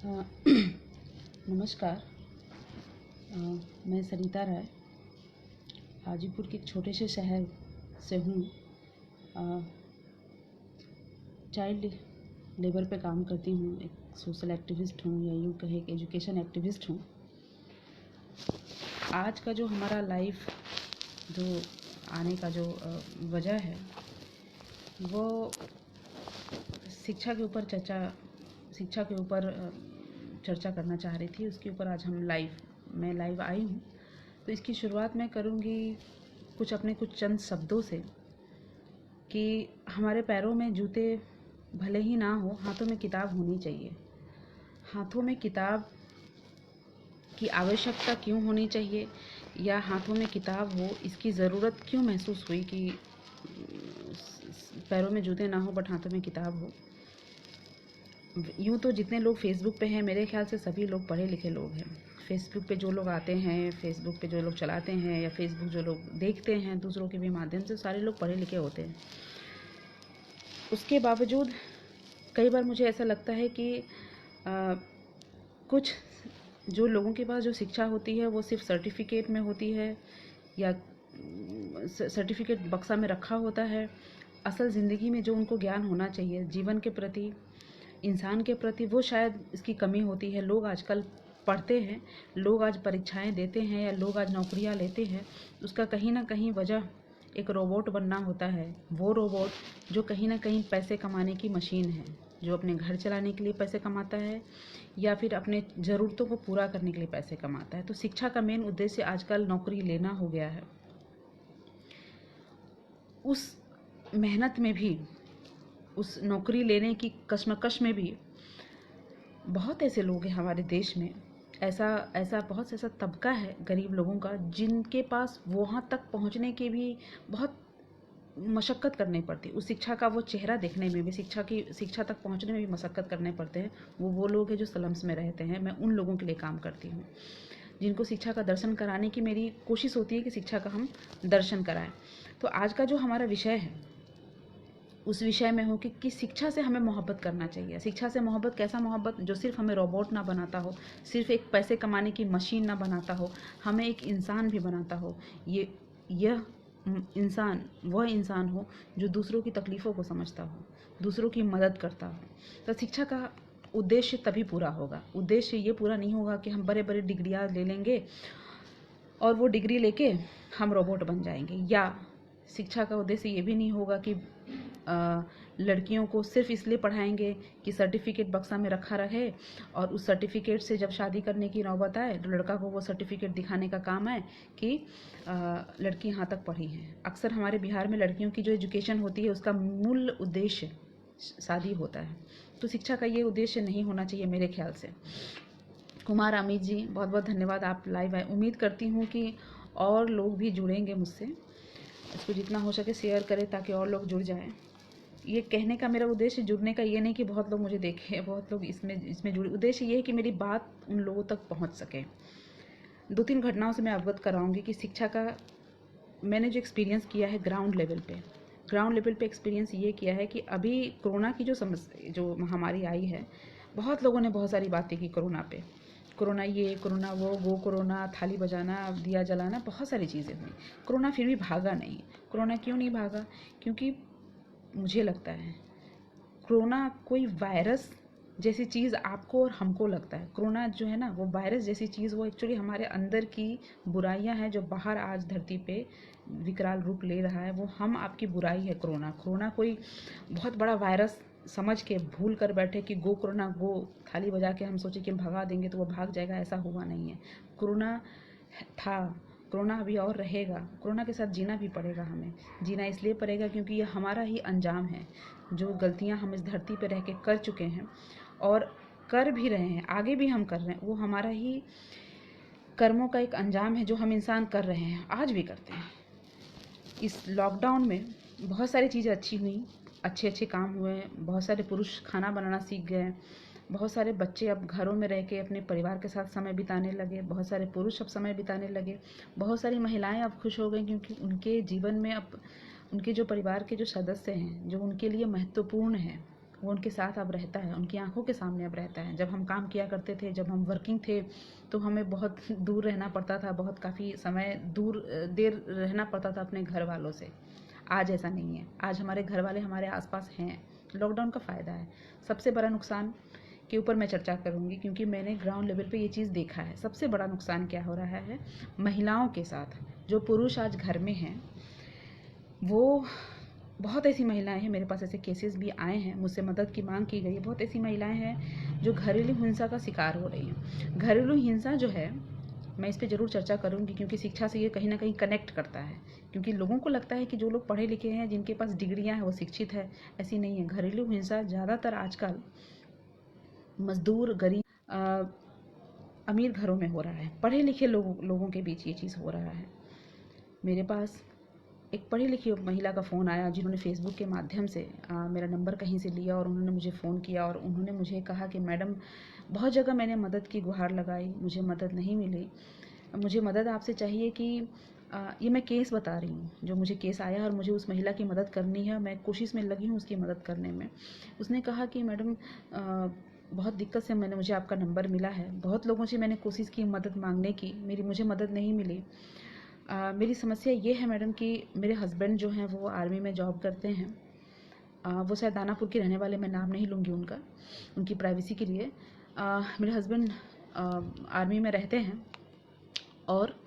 अ, नमस्कार। मैं सरिता राय हाजीपुर के एक छोटे से शहर से हूँ। चाइल्ड लेबर पे काम करती हूँ, एक सोशल एक्टिविस्ट हूँ या यूँ कहे एक एजुकेशन एक्टिविस्ट हूँ। आज का जो हमारा लाइफ जो आने का जो वजह है वो शिक्षा के ऊपर चर्चा करना चाह रही थी। उसके ऊपर आज मैं लाइव आई हूँ। तो इसकी शुरुआत मैं करूँगी कुछ चंद शब्दों से कि हमारे पैरों में जूते भले ही ना हो, हाथों में किताब होनी चाहिए। हाथों में किताब की आवश्यकता क्यों होनी चाहिए या हाथों में किताब हो इसकी ज़रूरत क्यों महसूस हुई कि पैरों में जूते ना हो बट हाथों में किताब हो। यूँ तो जितने लोग फेसबुक पे हैं मेरे ख्याल से सभी लोग पढ़े लिखे लोग हैं। फेसबुक पे जो लोग आते हैं, फेसबुक पे जो लोग चलाते हैं या फेसबुक जो लोग देखते हैं दूसरों के भी माध्यम से, सारे लोग पढ़े लिखे होते हैं। उसके बावजूद कई बार मुझे ऐसा लगता है कि कुछ जो लोगों के पास जो शिक्षा होती है वो सिर्फ सर्टिफिकेट में होती है या सर्टिफिकेट बक्सा में रखा होता है। असल ज़िंदगी में जो उनको ज्ञान होना चाहिए जीवन के प्रति, इंसान के प्रति, वो शायद इसकी कमी होती है। लोग आजकल पढ़ते हैं, लोग आज परीक्षाएं देते हैं या लोग आज नौकरियां लेते हैं, उसका कहीं ना कहीं वजह एक रोबोट बनना होता है। वो रोबोट जो कहीं ना कहीं पैसे कमाने की मशीन है, जो अपने घर चलाने के लिए पैसे कमाता है या फिर अपने ज़रूरतों को पूरा करने के लिए पैसे कमाता है। तो शिक्षा का मेन उद्देश्य आजकल नौकरी लेना हो गया है। उस मेहनत में भी, उस नौकरी लेने की कश्मकश में भी बहुत ऐसे लोग हैं हमारे देश में, ऐसा बहुत ऐसा तबका है गरीब लोगों का जिनके पास वहाँ तक पहुँचने के भी बहुत मशक्क़त करनी पड़ती है। उस शिक्षा का वो चेहरा देखने में भी, शिक्षा तक पहुँचने में भी मशक्क़त करने पड़ते हैं। वो लोग हैं जो स्लम्स में रहते हैं। मैं उन लोगों के लिए काम करती हूँ जिनको शिक्षा का दर्शन कराने की मेरी कोशिश होती है कि शिक्षा का हम दर्शन कराएं। तो आज का जो हमारा विषय है उस विषय में हो कि शिक्षा से हमें मोहब्बत करना चाहिए। शिक्षा से मोहब्बत, कैसा मोहब्बत? जो सिर्फ हमें रोबोट ना बनाता हो, सिर्फ एक पैसे कमाने की मशीन ना बनाता हो, हमें एक इंसान भी बनाता हो। यह इंसान वह इंसान हो जो दूसरों की तकलीफ़ों को समझता हो, दूसरों की मदद करता हो। तो शिक्षा का उद्देश्य तभी पूरा होगा। उद्देश्य ये पूरा नहीं होगा कि हम बड़े बड़े डिग्रियाँ ले लेंगे और वो डिग्री लेके हम रोबोट बन जाएंगे, या शिक्षा का उद्देश्य ये भी नहीं होगा कि लड़कियों को सिर्फ इसलिए पढ़ाएंगे कि सर्टिफिकेट बक्सा में रखा रहे और उस सर्टिफिकेट से जब शादी करने की नौबत आए तो लड़का को वो सर्टिफिकेट दिखाने का काम आए कि लड़की यहाँ तक पढ़ी है। अक्सर हमारे बिहार में लड़कियों की जो एजुकेशन होती है उसका मूल उद्देश्य शादी होता है। तो शिक्षा का ये उद्देश्य नहीं होना चाहिए मेरे ख्याल से। कुमार अमित जी, बहुत बहुत धन्यवाद, आप लाइव आए। उम्मीद करती हूँ कि और लोग भी जुड़ेंगे मुझसे। इसको जितना हो सके शेयर करें ताकि और लोग जुड़ जाएं। ये कहने का मेरा उद्देश्य जुड़ने का ये नहीं कि बहुत लोग मुझे देखें, बहुत लोग इसमें जुड़े। उद्देश्य ये है कि मेरी बात उन लोगों तक पहुंच सके। 2-3 घटनाओं से मैं अवगत कराऊंगी कि शिक्षा का मैंने जो एक्सपीरियंस किया है ग्राउंड लेवल पे एक्सपीरियंस ये किया है कि अभी कोरोना की जो समस्या, जो महामारी आई है, बहुत लोगों ने बहुत सारी बातें की कोरोना पे। कोरोना ये, कोरोना वो कोरोना, थाली बजाना, दिया जलाना, बहुत सारी चीज़ें हुई। कोरोना फिर भी भागा नहीं। कोरोना क्यों नहीं भागा? क्योंकि मुझे लगता है कोरोना कोई वायरस जैसी चीज़ आपको और हमको लगता है। कोरोना जो है ना, वो वायरस जैसी चीज़, वो एक्चुअली हमारे अंदर की बुराइयां हैं जो बाहर आज धरती पे विकराल रूप ले रहा है। वो हम आपकी बुराई है कोरोना कोई बहुत बड़ा वायरस समझ के भूल कर बैठे कि गो कोरोना गो, थाली बजा के हम सोचे कि हम भगा देंगे तो वो भाग जाएगा। ऐसा हुआ नहीं है। कोरोना था, कोरोना अभी और रहेगा। कोरोना के साथ जीना भी पड़ेगा हमें। जीना इसलिए पड़ेगा क्योंकि ये हमारा ही अंजाम है। जो गलतियां हम इस धरती पर रह के कर चुके हैं और कर भी रहे हैं, आगे भी हम कर रहे हैं, वो हमारा ही कर्मों का एक अंजाम है जो हम इंसान कर रहे हैं, आज भी करते हैं। इस लॉकडाउन में बहुत सारी चीज़ें अच्छी हुई, अच्छे काम हुए। बहुत सारे पुरुष खाना बनाना सीख गए, बहुत सारे बच्चे अब घरों में रह के अपने परिवार के साथ समय बिताने लगे, बहुत सारे पुरुष अब समय बिताने लगे, बहुत सारी महिलाएं अब खुश हो गई क्योंकि उनके जीवन में अब उनके जो परिवार के जो सदस्य हैं, जो उनके लिए महत्वपूर्ण हैं, वो उनके साथ अब रहता है, उनकी आंखों के सामने अब रहता है। जब हम काम किया करते थे, जब हम वर्किंग थे, तो हमें बहुत दूर रहना पड़ता था, बहुत काफ़ी समय दूर देर रहना पड़ता था अपने घर वालों से। आज ऐसा नहीं है, आज हमारे घर वाले हमारे आसपास हैं। लॉकडाउन का फ़ायदा है। सबसे बड़ा नुकसान के ऊपर मैं चर्चा करूँगी, क्योंकि मैंने ग्राउंड लेवल पे ये चीज़ देखा है। सबसे बड़ा नुकसान क्या हो रहा है महिलाओं के साथ। जो पुरुष आज घर में हैं, वो बहुत ऐसी महिलाएं हैं, मेरे पास ऐसे केसेस भी आए हैं, मुझसे मदद की मांग की गई है। बहुत ऐसी महिलाएं हैं जो घरेलू हिंसा का शिकार हो रही हैं। घरेलू हिंसा जो है, मैं इस पे ज़रूर चर्चा करूँगी, क्योंकि शिक्षा से ये कहीं ना कहीं कनेक्ट करता है। क्योंकि लोगों को लगता है कि जो लोग पढ़े लिखे हैं, जिनके पास डिग्रियां हैं, वो शिक्षित है। ऐसी नहीं है। घरेलू हिंसा ज़्यादातर आजकल मजदूर, गरीब, अमीर घरों में हो रहा है। पढ़े लिखे लोगों के बीच ये चीज़ हो रहा है। मेरे पास एक पढ़ी लिखी महिला का फ़ोन आया, जिन्होंने फ़ेसबुक के माध्यम से मेरा नंबर कहीं से लिया और उन्होंने मुझे फ़ोन किया और उन्होंने मुझे कहा कि मैडम, बहुत जगह मैंने मदद की, गुहार लगाई, मुझे मदद नहीं मिली। मुझे मदद आपसे चाहिए कि ये मैं केस बता रही हूँ, जो मुझे केस आया और मुझे उस महिला की मदद करनी है। मैं कोशिश में लगी हूँ उसकी मदद करने में। उसने कहा कि मैडम, बहुत दिक्कत से मुझे आपका नंबर मिला है। बहुत लोगों से मैंने कोशिश की मदद मांगने की, मुझे मदद नहीं मिली। मेरी समस्या ये है मैडम कि मेरे हस्बैंड जो हैं वो आर्मी में जॉब करते हैं। वो शायद दानापुर के रहने वाले, मैं नाम नहीं लूँगी उनका, उनकी प्राइवेसी के लिए। मेरे हस्बैंड आर्मी में रहते हैं और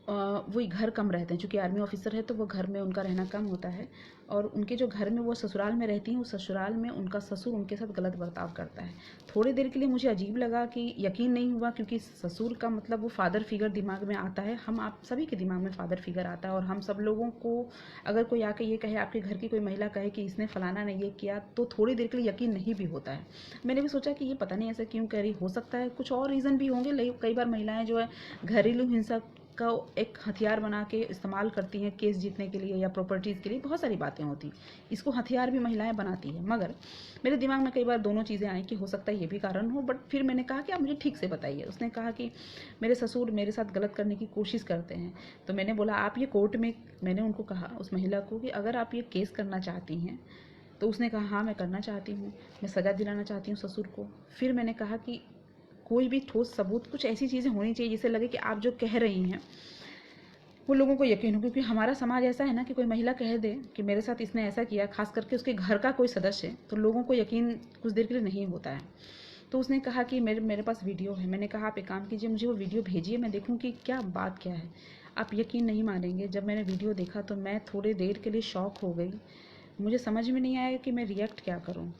वो घर कम रहते हैं, चूँकि आर्मी ऑफिसर है तो वो घर में उनका रहना कम होता है। और उनके जो घर में वो ससुराल में रहती हैं, उस ससुराल में उनका ससुर उनके साथ गलत बर्ताव करता है। थोड़ी देर के लिए मुझे अजीब लगा, कि यकीन नहीं हुआ, क्योंकि ससुर का मतलब वो फादर फिगर दिमाग में आता है। हम आप सभी के दिमाग में फादर फिगर आता है, और हम सब लोगों को अगर कोई आके ये कहे, आपके घर की कोई महिला कहे कि इसने फलाना ने ये किया, तो थोड़ी देर के लिए यकीन नहीं भी होता है। मैंने भी सोचा कि ये पता नहीं ऐसा क्यों कह रही, हो सकता है कुछ और रीज़न भी होंगे। कई बार महिलाएं जो है घरेलू हिंसा का एक हथियार बना के इस्तेमाल करती हैं केस जीतने के लिए या प्रॉपर्टीज़ के लिए। बहुत सारी बातें होती हैं, इसको हथियार भी महिलाएं बनाती हैं। मगर मेरे दिमाग में कई बार दोनों चीज़ें आई कि हो सकता है ये भी कारण हो। बट फिर मैंने कहा कि आप मुझे ठीक से बताइए। उसने कहा कि मेरे ससुर मेरे साथ गलत करने की कोशिश करते हैं। तो मैंने बोला, आप ये कोर्ट में, मैंने उनको कहा, उस महिला को, कि अगर आप ये केस करना चाहती हैं। तो उसने कहा, हाँ मैं करना चाहती हूँ, मैं सज़ा दिलाना चाहती हूँ ससुर को। फिर मैंने कहा कि कोई भी ठोस सबूत, कुछ ऐसी चीज़ें होनी चाहिए जिससे लगे कि आप जो कह रही हैं वो लोगों को यकीन हो। क्योंकि हमारा समाज ऐसा है ना, कि कोई महिला कह दे कि मेरे साथ इसने ऐसा किया, खास करके उसके घर का कोई सदस्य है, तो लोगों को यकीन कुछ देर के लिए नहीं होता है। तो उसने कहा कि मेरे पास वीडियो है। मैंने कहा, आप एक काम कीजिए, मुझे वो वीडियो भेजिए, मैं देखूँ कि क्या बात क्या है। आप यकीन नहीं मानेंगे, जब मैंने वीडियो देखा तो मैं थोड़ी देर के लिए शॉक हो गई। मुझे समझ में नहीं आया कि मैं रिएक्ट क्या करूँ।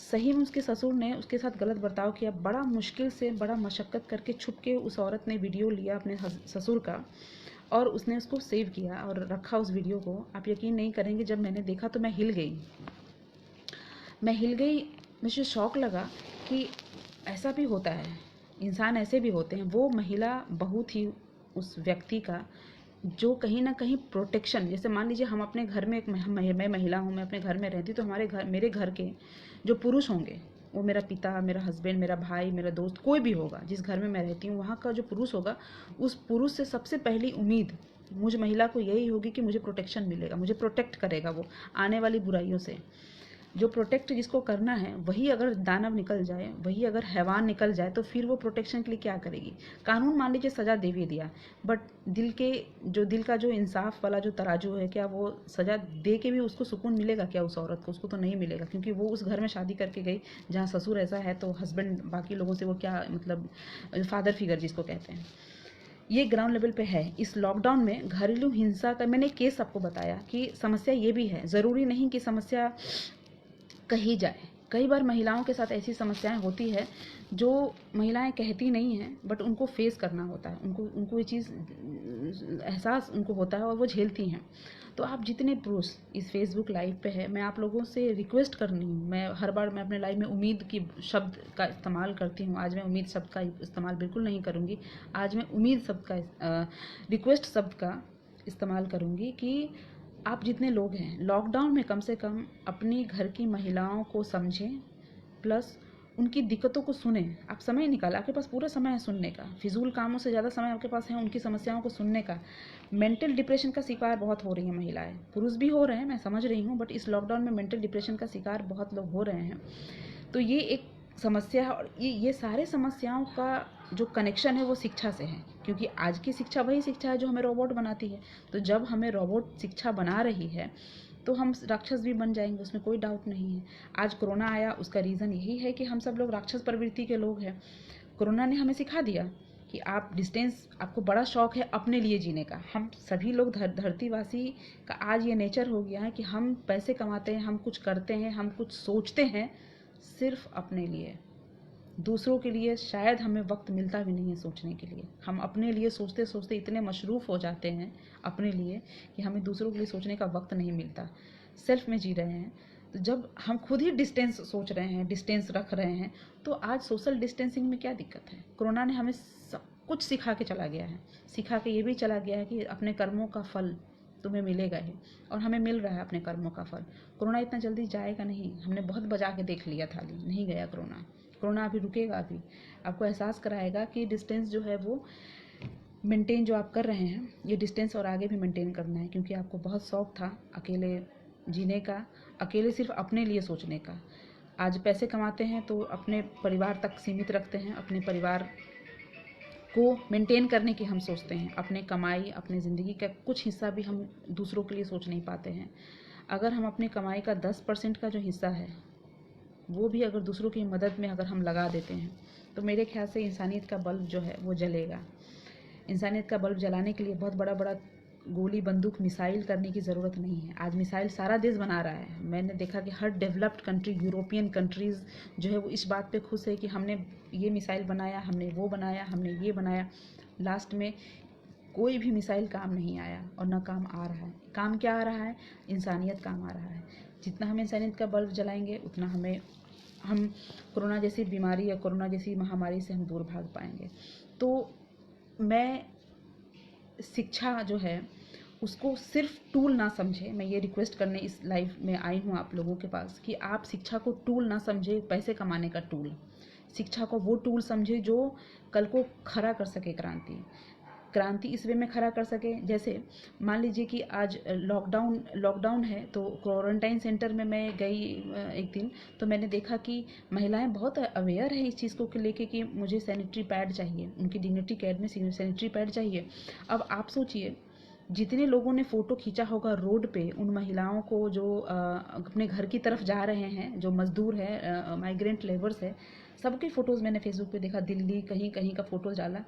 सही में उसके ससुर ने उसके साथ गलत बर्ताव किया। बड़ा मुश्किल से, बड़ा मशक्क़त करके छुप के उस औरत ने वीडियो लिया अपने ससुर का, और उसने उसको सेव किया और रखा उस वीडियो को। आप यकीन नहीं करेंगे, जब मैंने देखा तो मैं हिल गई। मुझे शौक लगा कि ऐसा भी होता है, इंसान ऐसे भी होते हैं। वो महिला बहू थी उस व्यक्ति का, जो कहीं ना कहीं प्रोटेक्शन, जैसे मान लीजिए हम अपने घर में, मैं महिला हूँ, मैं अपने घर में रहती, तो मेरे घर के जो पुरुष होंगे, वो मेरा पिता, मेरा हस्बैंड, मेरा भाई, मेरा दोस्त, कोई भी होगा जिस घर में मैं रहती हूँ, वहाँ का जो पुरुष होगा, उस पुरुष से सबसे पहली उम्मीद मुझ महिला को यही होगी कि मुझे प्रोटेक्शन मिलेगा, मुझे प्रोटेक्ट करेगा वो आने वाली बुराइयों से। जो प्रोटेक्ट जिसको करना है, वही अगर दानव निकल जाए, वही अगर हैवान निकल जाए, तो फिर वो प्रोटेक्शन के लिए क्या करेगी। कानून मान लीजिए सज़ा दे भी दिया, बट दिल का जो इंसाफ वाला जो तराजू है, क्या वो सज़ा दे के भी उसको सुकून मिलेगा क्या उस औरत को? उसको तो नहीं मिलेगा, क्योंकि वो उस घर में शादी करके गई जहाँ ससुर ऐसा है, तो हस्बैंड बाकी लोगों से वो क्या मतलब, फादर फिगर जिसको कहते हैं। ये ग्राउंड लेवल पे है। इस लॉकडाउन में घरेलू हिंसा का मैंने केस आपको बताया कि समस्या ये भी है। ज़रूरी नहीं कि समस्या कही जाए। कई बार महिलाओं के साथ ऐसी समस्याएं होती है जो महिलाएं कहती नहीं हैं, बट उनको फेस करना होता है, उनको ये चीज़ एहसास उनको होता है और वो झेलती हैं। तो आप जितने पुरुष इस फेसबुक लाइव पे है, मैं आप लोगों से रिक्वेस्ट करनी हूँ। मैं हर बार मैं अपने लाइव में उम्मीद की शब्द का इस्तेमाल करती हूँ, आज मैं उम्मीद शब्द का इस्तेमाल बिल्कुल नहीं करूँगी। आज मैं उम्मीद शब्द का रिक्वेस्ट शब्द का इस्तेमाल करूँगी कि आप जितने लोग हैं, लॉकडाउन में कम से कम अपनी घर की महिलाओं को समझें, प्लस उनकी दिक्कतों को सुने। आप समय निकालें, आपके पास पूरा समय है सुनने का, फिजूल कामों से ज़्यादा समय आपके पास है उनकी समस्याओं को सुनने का। मेंटल डिप्रेशन का शिकार बहुत हो रही हैं महिलाएं, पुरुष भी हो रहे हैं, मैं समझ रही हूँ, बट इस लॉकडाउन में मेंटल डिप्रेशन का शिकार बहुत लोग हो रहे हैं। तो ये एक समस्या है, और ये सारे समस्याओं का जो कनेक्शन है वो शिक्षा से है, क्योंकि आज की शिक्षा वही शिक्षा है जो हमें रोबोट बनाती है। तो जब हमें रोबोट शिक्षा बना रही है तो हम राक्षस भी बन जाएंगे, उसमें कोई डाउट नहीं है। आज कोरोना आया, उसका रीज़न यही है कि हम सब लोग राक्षस प्रवृत्ति के लोग हैं। कोरोना ने हमें सिखा दिया कि आप डिस्टेंस, आपको बड़ा शौक है अपने लिए जीने का। हम सभी लोग धरतीवासी का आज ये नेचर हो गया है कि हम पैसे कमाते हैं, हम कुछ करते हैं, हम कुछ सोचते हैं सिर्फ अपने लिए। दूसरों के लिए शायद हमें वक्त मिलता भी नहीं है सोचने के लिए। हम अपने लिए सोचते सोचते इतने मशरूफ़ हो जाते हैं अपने लिए कि हमें दूसरों के लिए सोचने का वक्त नहीं मिलता, सेल्फ में जी रहे हैं। तो जब हम खुद ही डिस्टेंस सोच रहे हैं, डिस्टेंस रख रहे हैं, तो आज सोशल डिस्टेंसिंग में क्या दिक्कत है? कोरोना ने हमें सब कुछ सिखा के चला गया है। सिखा के ये भी चला गया है कि अपने कर्मों का फल तुम्हें मिलेगा ही, और हमें मिल रहा है अपने कर्मों का फल। कोरोना इतना जल्दी जाएगा नहीं, हमने बहुत बजा के देख लिया थाली, नहीं गया कोरोना। कोरोना अभी रुकेगा, अभी आपको एहसास कराएगा कि डिस्टेंस जो है वो मेंटेन जो आप कर रहे हैं, ये डिस्टेंस और आगे भी मेंटेन करना है, क्योंकि आपको बहुत शौक था अकेले जीने का, अकेले सिर्फ अपने लिए सोचने का। आज पैसे कमाते हैं तो अपने परिवार तक सीमित रखते हैं, अपने परिवार को मेंटेन करने की हम सोचते हैं। अपने कमाई, अपने ज़िंदगी का कुछ हिस्सा भी हम दूसरों के लिए सोच नहीं पाते हैं। अगर हम अपनी कमाई का 10% का जो हिस्सा है वो भी अगर दूसरों की मदद में अगर हम लगा देते हैं, तो मेरे ख्याल से इंसानियत का बल्ब जो है वो जलेगा। इंसानियत का बल्ब जलाने के लिए बहुत बड़ा बड़ा गोली, बंदूक, मिसाइल करने की ज़रूरत नहीं है। आज मिसाइल सारा देश बना रहा है। मैंने देखा कि हर डेवलप्ड कंट्री, यूरोपियन कंट्रीज़ जो है वो इस बात पे खुश है कि हमने ये मिसाइल बनाया, हमने वो बनाया, हमने ये बनाया। लास्ट में कोई भी मिसाइल काम नहीं आया, और ना काम आ रहा है। काम क्या आ रहा है? इंसानियत काम आ रहा है। जितना हम इंसानियत का बल्ब जलाएंगे उतना हम कोरोना जैसी बीमारी या कोरोना जैसी महामारी से हम दूर भाग पाएंगे। तो मैं शिक्षा जो है उसको सिर्फ टूल ना समझे, मैं ये रिक्वेस्ट करने इस लाइव में आई हूँ आप लोगों के पास कि आप शिक्षा को टूल ना समझे, पैसे कमाने का टूल। शिक्षा को वो टूल समझे जो कल को खड़ा कर सके क्रांति इस वे में खड़ा कर सके। जैसे मान लीजिए कि आज लॉकडाउन है, तो क्वारंटाइन सेंटर में मैं गई एक दिन, तो मैंने देखा कि महिलाएं बहुत अवेयर है इस चीज़ को लेके कि मुझे सैनिटरी पैड चाहिए, उनकी डिग्निटी कैड में सैनिटरी पैड चाहिए। अब आप सोचिए, जितने लोगों ने फ़ोटो खींचा होगा रोड पे उन महिलाओं को जो अपने घर की तरफ जा रहे हैं, जो मज़दूर हैं, माइग्रेंट लेबर्स है, सबके फ़ोटोज़ मैंने फेसबुक पे देखा। दिल्ली कहीं कहीं का फ़ोटो डाला।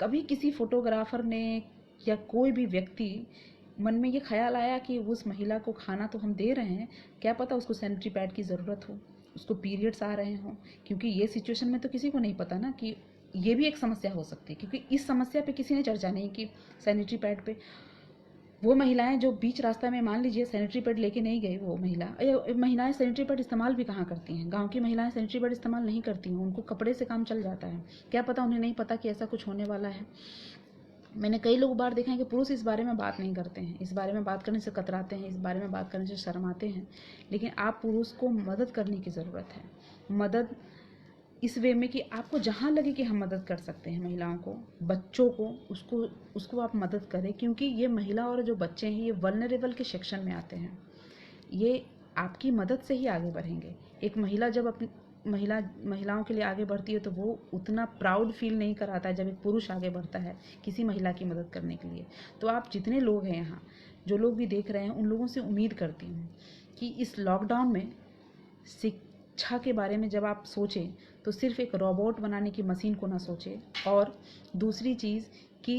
कभी किसी फ़ोटोग्राफ़र ने या कोई भी व्यक्ति मन में ये ख्याल आया कि उस महिला को खाना तो हम दे रहे हैं, क्या पता उसको सैनिटरी पैड की ज़रूरत हो, उसको पीरियड्स आ रहे हों? क्योंकि ये सिचुएशन में तो किसी को नहीं पता ना कि ये भी एक समस्या हो सकती है, क्योंकि इस समस्या पे किसी ने चर्चा नहीं की सैनिटरी पैड पे। वो महिलाएं जो बीच रास्ता में मान लीजिए सैनिटरी पैड लेके नहीं गई, वो महिलाएं सैनिटरी पैड इस्तेमाल भी कहाँ करती हैं? गांव की महिलाएं सैनिटरी पैड इस्तेमाल नहीं करती हैं, उनको कपड़े से काम चल जाता है। क्या पता उन्हें नहीं पता कि ऐसा कुछ होने वाला है। मैंने कई लोग बार देखा है कि पुरुष इस बारे में बात नहीं करते हैं, इस बारे में बात करने से कतराते हैं, इस बारे में बात करने से शर्माते हैं। लेकिन आप पुरुष को मदद करने की ज़रूरत है। मदद इस वे में कि आपको जहाँ लगे कि हम मदद कर सकते हैं महिलाओं को, बच्चों को, उसको आप मदद करें, क्योंकि ये महिला और जो बच्चे हैं ये वल्नरेबल के सेक्शन में आते हैं। ये आपकी मदद से ही आगे बढ़ेंगे। एक महिला जब अपनी महिलाओं के लिए आगे बढ़ती है तो वो उतना प्राउड फील नहीं कराता है जब एक पुरुष आगे बढ़ता है किसी महिला की मदद करने के लिए। तो आप जितने लोग हैं यहाँ, जो लोग भी देख रहे हैं, उन लोगों से उम्मीद करती हूँ कि इस लॉकडाउन में शिक्षा के बारे में जब आप सोचें तो सिर्फ एक रोबोट बनाने की मशीन को ना सोचें। और दूसरी चीज़ कि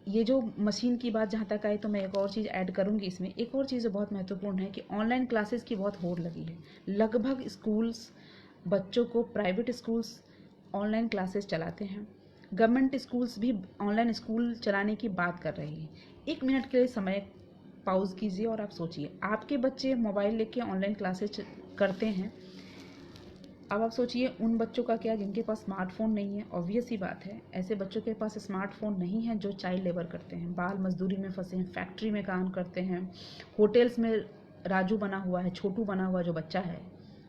ये जो मशीन की बात जहाँ तक आई, तो मैं एक और चीज़ ऐड करूँगी इसमें। एक और चीज़ जो बहुत महत्वपूर्ण है कि ऑनलाइन क्लासेस की बहुत होड़ लगी है। लगभग स्कूल्स बच्चों को, प्राइवेट स्कूल्स ऑनलाइन क्लासेस चलाते हैं, गवर्नमेंट स्कूल्स भी ऑनलाइन स्कूल चलाने की बात कर रही है। 1 मिनट के लिए समय पॉज कीजिए और आप सोचिए, आपके बच्चे मोबाइल लेके ऑनलाइन क्लासेस करते हैं। अब आप सोचिए उन बच्चों का क्या जिनके पास स्मार्टफोन नहीं है। ऑब्वियस ही बात है, ऐसे बच्चों के पास स्मार्टफोन नहीं है जो चाइल्ड लेबर करते हैं, बाल मजदूरी में फंसे हैं, फैक्ट्री में काम करते हैं, होटल्स में राजू बना हुआ है, छोटू बना हुआ जो बच्चा है,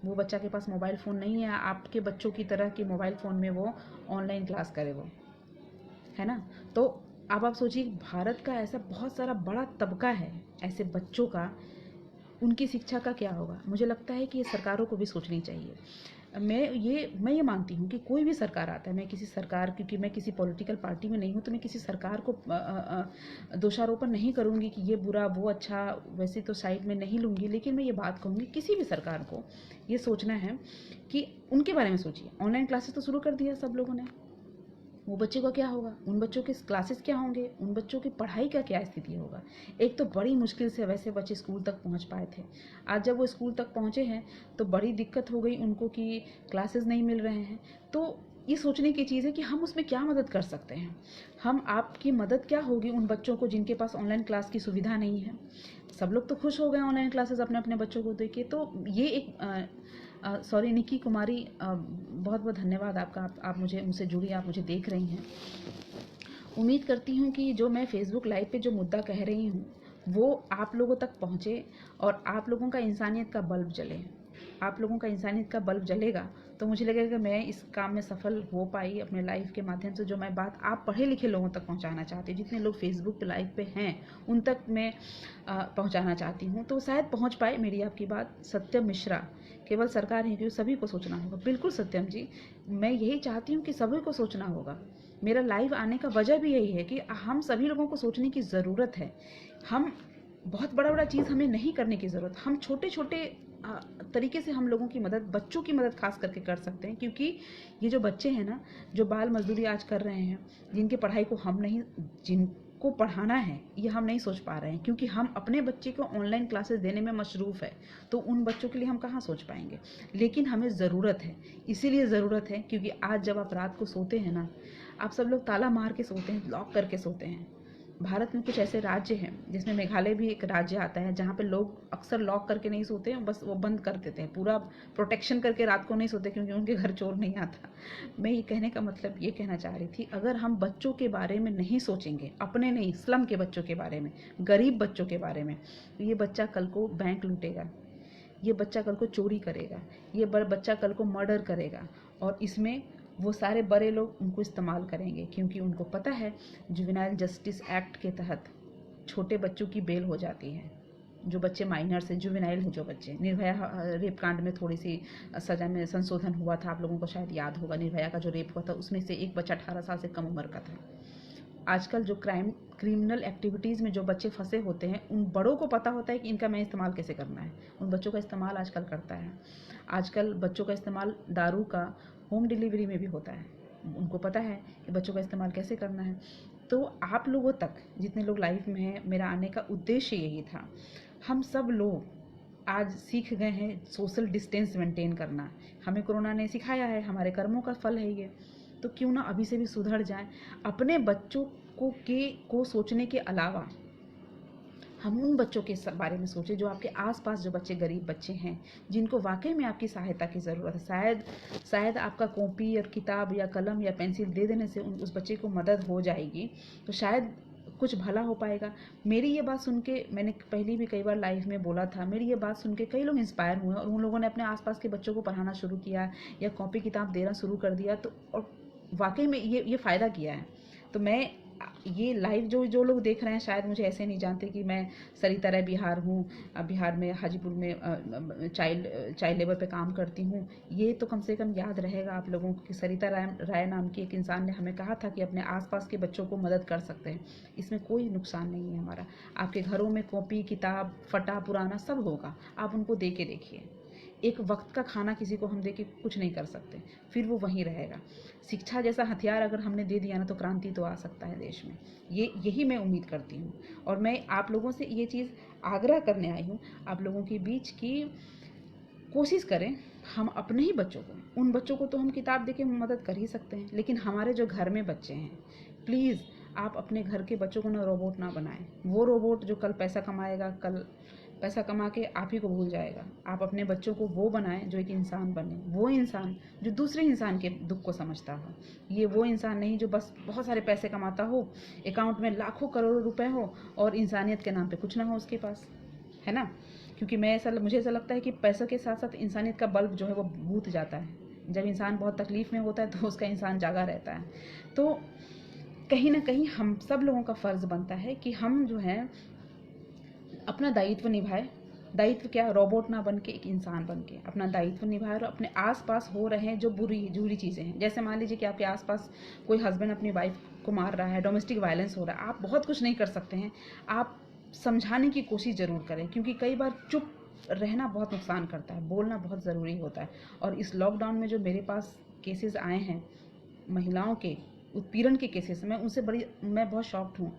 वो बच्चा के पास मोबाइल फ़ोन नहीं है आपके बच्चों की तरह कि मोबाइल फ़ोन में वो ऑनलाइन क्लास करे वो, है ना। तो अब आप सोचिए भारत का ऐसा बहुत सारा बड़ा तबका है ऐसे बच्चों का, उनकी शिक्षा का क्या होगा। मुझे लगता है कि ये सरकारों को भी सोचनी चाहिए। मैं ये मानती हूँ कि कोई भी सरकार आता है, मैं किसी सरकार, क्योंकि मैं किसी पॉलिटिकल पार्टी में नहीं हूँ, तो मैं किसी सरकार को दोषारोपण नहीं करूँगी कि ये बुरा वो अच्छा, वैसे तो साइड में नहीं लूँगी। लेकिन मैं ये बात कहूँगी किसी भी सरकार को ये सोचना है कि उनके बारे में सोचिए। ऑनलाइन क्लासेस तो शुरू कर दिया सब लोगों ने, वो बच्चे का क्या होगा, उन बच्चों के क्लासेस क्या होंगे, उन बच्चों की पढ़ाई का क्या स्थिति होगा। एक तो बड़ी मुश्किल से वैसे बच्चे स्कूल तक पहुंच पाए थे, आज जब वो स्कूल तक पहुंचे हैं तो बड़ी दिक्कत हो गई उनको कि क्लासेस नहीं मिल रहे हैं। तो ये सोचने की चीज़ है कि हम उसमें क्या मदद कर सकते हैं, हम आपकी मदद क्या होगी उन बच्चों को जिनके पास ऑनलाइन क्लास की सुविधा नहीं है। सब लोग तो खुश हो गए ऑनलाइन क्लासेस अपने अपने बच्चों को देख के। तो ये एक सॉरी निक्की कुमारी, बहुत बहुत धन्यवाद आपका, आप मुझसे जुड़ी, आप मुझे देख रही हैं। उम्मीद करती हूँ कि जो मैं फेसबुक लाइव पे जो मुद्दा कह रही हूँ वो आप लोगों तक पहुँचे और आप लोगों का इंसानियत का बल्ब जले। आप लोगों का इंसानियत का बल्ब जलेगा तो मुझे लगेगा कि मैं इस काम में सफल हो पाई अपने लाइफ के माध्यम से। जो मैं बात आप पढ़े लिखे लोगों तक पहुंचाना चाहती हूँ, जितने लोग फेसबुक पे लाइव पे हैं उन तक मैं पहुंचाना चाहती हूँ, तो शायद पहुंच पाए मेरी आपकी बात। सत्यम मिश्रा, केवल सरकार ही क्यों, सभी को सोचना होगा। बिल्कुल सत्यम जी, मैं यही चाहती हूँ कि सभी को सोचना होगा। मेरा लाइव आने का वजह भी यही है कि हम सभी लोगों को सोचने की ज़रूरत है। हम बहुत बड़ा बड़ा चीज़ हमें नहीं करने की ज़रूरत, हम छोटे छोटे तरीके से हम लोगों की मदद, बच्चों की मदद खास करके कर सकते हैं। क्योंकि ये जो बच्चे हैं ना, जो बाल मजदूरी आज कर रहे हैं, जिनकी पढ़ाई को हम नहीं, जिनको पढ़ाना है ये हम नहीं सोच पा रहे हैं, क्योंकि हम अपने बच्चे को ऑनलाइन क्लासेस देने में मशरूफ़ है, तो उन बच्चों के लिए हम कहाँ सोच पाएंगे। लेकिन हमें ज़रूरत है, इसीलिए ज़रूरत है क्योंकि आज जब आप रात को सोते हैं ना, आप सब लोग ताला मार के सोते हैं, लॉक करके सोते हैं। भारत में कुछ ऐसे राज्य हैं, जिसमें मेघालय भी एक राज्य आता है, जहाँ पे लोग अक्सर लॉक करके नहीं सोते हैं, बस वो बंद कर देते हैं, पूरा प्रोटेक्शन करके रात को नहीं सोते क्योंकि उनके घर चोर नहीं आता। मैं ये कहने का मतलब ये कहना चाह रही थी, अगर हम बच्चों के बारे में नहीं सोचेंगे, अपने नहीं, स्लम के बच्चों के बारे में, गरीब बच्चों के बारे में, तो ये बच्चा कल को बैंक लूटेगा, ये बच्चा कल को चोरी करेगा, ये बच्चा कल को मर्डर करेगा, और इसमें वो सारे बड़े लोग उनको इस्तेमाल करेंगे, क्योंकि उनको पता है जुवेनाइल जस्टिस एक्ट के तहत छोटे बच्चों की बेल हो जाती है। जो बच्चे माइनर्स हैं, जुवेनाइल हैं, जो बच्चे, निर्भया रेप कांड में थोड़ी सी सज़ा में संशोधन हुआ था, आप लोगों को शायद याद होगा, निर्भया का जो रेप हुआ था उसमें से एक बच्चा 18 साल से कम उम्र का था। आजकल जो क्रिमिनल एक्टिविटीज़ में जो बच्चे फंसे होते हैं, उन बड़ों को पता होता है कि इनका मैं इस्तेमाल कैसे करना है, उन बच्चों का इस्तेमाल आजकल करता है। आजकल बच्चों का इस्तेमाल दारू का होम डिलीवरी में भी होता है, उनको पता है कि बच्चों का इस्तेमाल कैसे करना है। तो आप लोगों तक, जितने लोग लाइफ में हैं, मेरा आने का उद्देश्य यही था। हम सब लोग आज सीख गए हैं सोशल डिस्टेंस मेंटेन करना, हमें कोरोना ने सिखाया है, हमारे कर्मों का फल है ये। तो क्यों ना अभी से भी सुधर जाएं। अपने बच्चों को सोचने के अलावा हम उन बच्चों के बारे में सोचें जो आपके आसपास, जो बच्चे गरीब बच्चे हैं, जिनको वाकई में आपकी सहायता की ज़रूरत है। शायद आपका कॉपी और किताब या कलम या पेंसिल दे देने से उस बच्चे को मदद हो जाएगी, तो शायद कुछ भला हो पाएगा। मेरी ये बात सुन के, मैंने पहले भी कई बार लाइव में बोला था, मेरी ये बात सुन के कई लोग इंस्पायर हुए और उन लोगों ने अपने आसपास के बच्चों को पढ़ाना शुरू किया या कॉपी किताब देना शुरू कर दिया। तो और वाकई में ये फ़ायदा किया है। तो मैं ये लाइव जो लोग देख रहे हैं, शायद मुझे ऐसे नहीं जानते कि मैं सरिता राय बिहार हूँ, बिहार में हाजीपुर में चाइल्ड लेबर पे काम करती हूँ। ये तो कम से कम याद रहेगा आप लोगों को कि सरिता राय नाम की एक इंसान ने हमें कहा था कि अपने आसपास के बच्चों को मदद कर सकते हैं। इसमें कोई नुकसान नहीं है हमारा। आपके घरों में कॉपी किताब फटा पुराना सब होगा, आप उनको दे के देखिए। एक वक्त का खाना किसी को हम दे के कुछ नहीं कर सकते, फिर वो वहीं रहेगा। शिक्षा जैसा हथियार अगर हमने दे दिया ना, तो क्रांति तो आ सकता है देश में। यही मैं उम्मीद करती हूँ, और मैं आप लोगों से ये चीज़ आग्रह करने आई हूँ आप लोगों के बीच की कोशिश करें हम अपने ही बच्चों को, उन बच्चों को तो हम किताब दे के मदद कर ही सकते हैं, लेकिन हमारे जो घर में बच्चे हैं, प्लीज़ आप अपने घर के बच्चों को ना रोबोट ना बनाएं। वो रोबोट जो कल पैसा कमाएगा, कल पैसा कमा के आप ही को भूल जाएगा। आप अपने बच्चों को वो बनाएं जो एक इंसान बने, वो इंसान जो दूसरे इंसान के दुख को समझता हो। ये वो इंसान नहीं जो बस बहुत सारे पैसे कमाता हो, अकाउंट में लाखों करोड़ों रुपए हो और इंसानियत के नाम पे कुछ ना हो उसके पास, है ना। क्योंकि मुझे ऐसा लगता है कि पैसों के साथ साथ इंसानियत का बल्ब जो है वो बुझ जाता है। जब इंसान बहुत तकलीफ़ में होता है तो उसका इंसान जागा रहता है। तो कहीं ना कहीं हम सब लोगों का फ़र्ज़ बनता है कि हम जो है अपना दायित्व निभाए। दायित्व क्या, रोबोट ना बन के एक इंसान बन के अपना दायित्व निभाए और अपने आसपास हो रहे हैं जो बुरी चीज़ें हैं, जैसे मान लीजिए कि आपके आसपास कोई हस्बैंड अपनी वाइफ को मार रहा है, डोमेस्टिक वायलेंस हो रहा है, आप बहुत कुछ नहीं कर सकते हैं, आप समझाने की कोशिश ज़रूर करें, क्योंकि कई बार चुप रहना बहुत नुकसान करता है, बोलना बहुत ज़रूरी होता है। और इस लॉकडाउन में जो मेरे पास केसेस आए हैं महिलाओं के उत्पीड़न के केसेस, मैं बहुत शॉक्ड हूँ।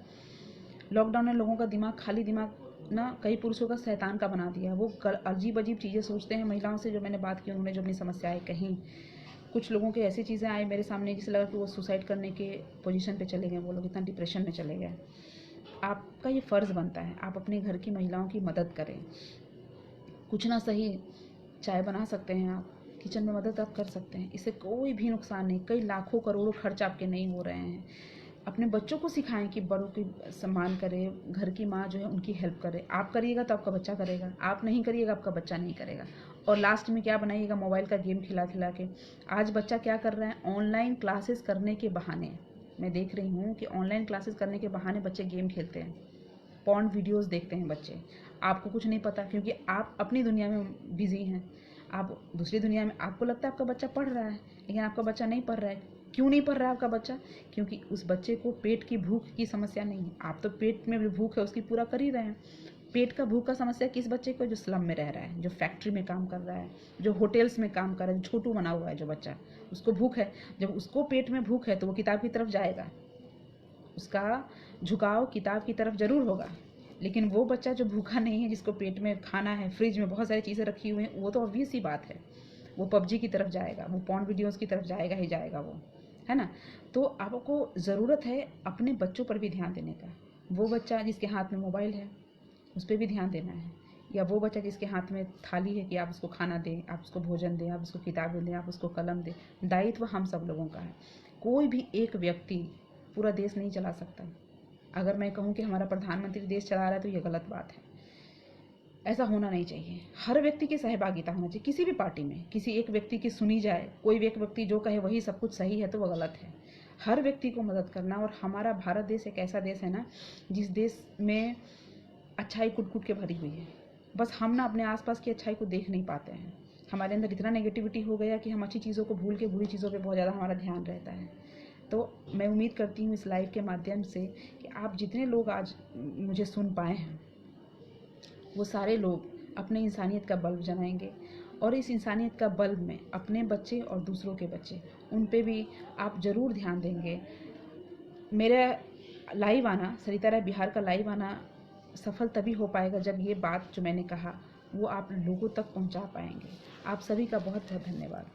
लॉकडाउन ने लोगों का खाली दिमाग ना कई पुरुषों का शैतान का बना दिया है। वो अजीब अजीब चीज़ें सोचते हैं। महिलाओं से जो मैंने बात की, उन्होंने जो अपनी समस्याएं कहीं, कुछ लोगों के ऐसी चीज़ें आई मेरे सामने जिससे लगा कि वो सुसाइड करने के पोजीशन पे चले गए, वो लोग इतना डिप्रेशन में चले गए। आपका ये फ़र्ज़ बनता है, आप अपने घर की महिलाओं की मदद करें। कुछ ना सही, चाय बना सकते हैं आप, किचन में मदद आप कर सकते हैं, इससे कोई भी नुकसान नहीं, कई लाखों करोड़ों खर्च आपके नहीं हो रहे हैं। अपने बच्चों को सिखाएं कि बड़ों की सम्मान करें, घर की माँ जो है उनकी हेल्प करें। आप करिएगा तो आपका बच्चा करेगा, आप नहीं करिएगा आपका बच्चा नहीं करेगा। और लास्ट में क्या बनाइएगा, मोबाइल का गेम खिला खिला के। आज बच्चा क्या कर रहा है, ऑनलाइन क्लासेस करने के बहाने, मैं देख रही हूँ कि ऑनलाइन क्लासेस करने के बहाने बच्चे गेम खेलते हैं, पॉर्न वीडियोस देखते हैं बच्चे। आपको कुछ नहीं पता, क्योंकि आप अपनी दुनिया में बिजी हैं, आप दूसरी दुनिया में, आपको लगता है आपका बच्चा पढ़ रहा है, लेकिन आपका बच्चा नहीं पढ़ रहा है। क्यों नहीं पढ़ रहा है आपका बच्चा? क्योंकि उस बच्चे को पेट की भूख की समस्या नहीं है। आप तो पेट में भी भूख है उसकी पूरा कर ही रहे हैं। पेट का भूख का समस्या किस बच्चे को? जो स्लम में रह रहा है, जो फैक्ट्री में काम कर रहा है, जो होटल्स में काम कर रहा है, जो छोटू बना हुआ है जो बच्चा, उसको भूख है। जब उसको पेट में भूख है तो वो किताब की तरफ जाएगा, उसका झुकाव किताब की तरफ ज़रूर होगा। लेकिन वो बच्चा जो भूखा नहीं है, जिसको पेट में खाना है, फ्रिज में बहुत सारी चीज़ें रखी हुई हैं, वो तो ऑब्वियस सी बात है, वो पबजी की तरफ जाएगा, वो पॉर्न वीडियोज़ की तरफ जाएगा ही जाएगा, वो है ना। तो आपको ज़रूरत है अपने बच्चों पर भी ध्यान देने का। वो बच्चा जिसके हाथ में मोबाइल है उस पर भी ध्यान देना है, या वो बच्चा जिसके हाथ में थाली है कि आप उसको खाना दें, आप उसको भोजन दें, आप उसको किताबें दें, आप उसको कलम दें। दायित्व हम सब लोगों का है। कोई भी एक व्यक्ति पूरा देश नहीं चला सकता। अगर मैं कहूँ कि हमारा प्रधानमंत्री देश चला रहा है तो ये गलत बात है, ऐसा होना नहीं चाहिए। हर व्यक्ति की सहभागिता होना चाहिए। किसी भी पार्टी में किसी एक व्यक्ति की सुनी जाए, कोई भी एक व्यक्ति जो कहे वही सब कुछ सही है, तो वह गलत है। हर व्यक्ति को मदद करना। और हमारा भारत देश एक ऐसा देश है ना, जिस देश में अच्छाई कुट कुट के भरी हुई है। बस हम ना अपने आसपास की अच्छाई को देख नहीं पाते हैं। हमारे अंदर इतना नेगेटिविटी हो गया कि हम अच्छी चीज़ों को भूल के बुरी चीज़ों पे बहुत ज़्यादा हमारा ध्यान रहता है। तो मैं उम्मीद करती हूँ इस लाइव के माध्यम से कि आप जितने लोग आज मुझे सुन पाए हैं, वो सारे लोग अपने इंसानियत का बल्ब जलाएंगे, और इस इंसानियत का बल्ब में अपने बच्चे और दूसरों के बच्चे, उन पे भी आप ज़रूर ध्यान देंगे। मेरा लाइव आना, सरिता राय बिहार का लाइव आना सफल तभी हो पाएगा जब ये बात जो मैंने कहा वो आप लोगों तक पहुंचा पाएंगे। आप सभी का बहुत बहुत धन्यवाद।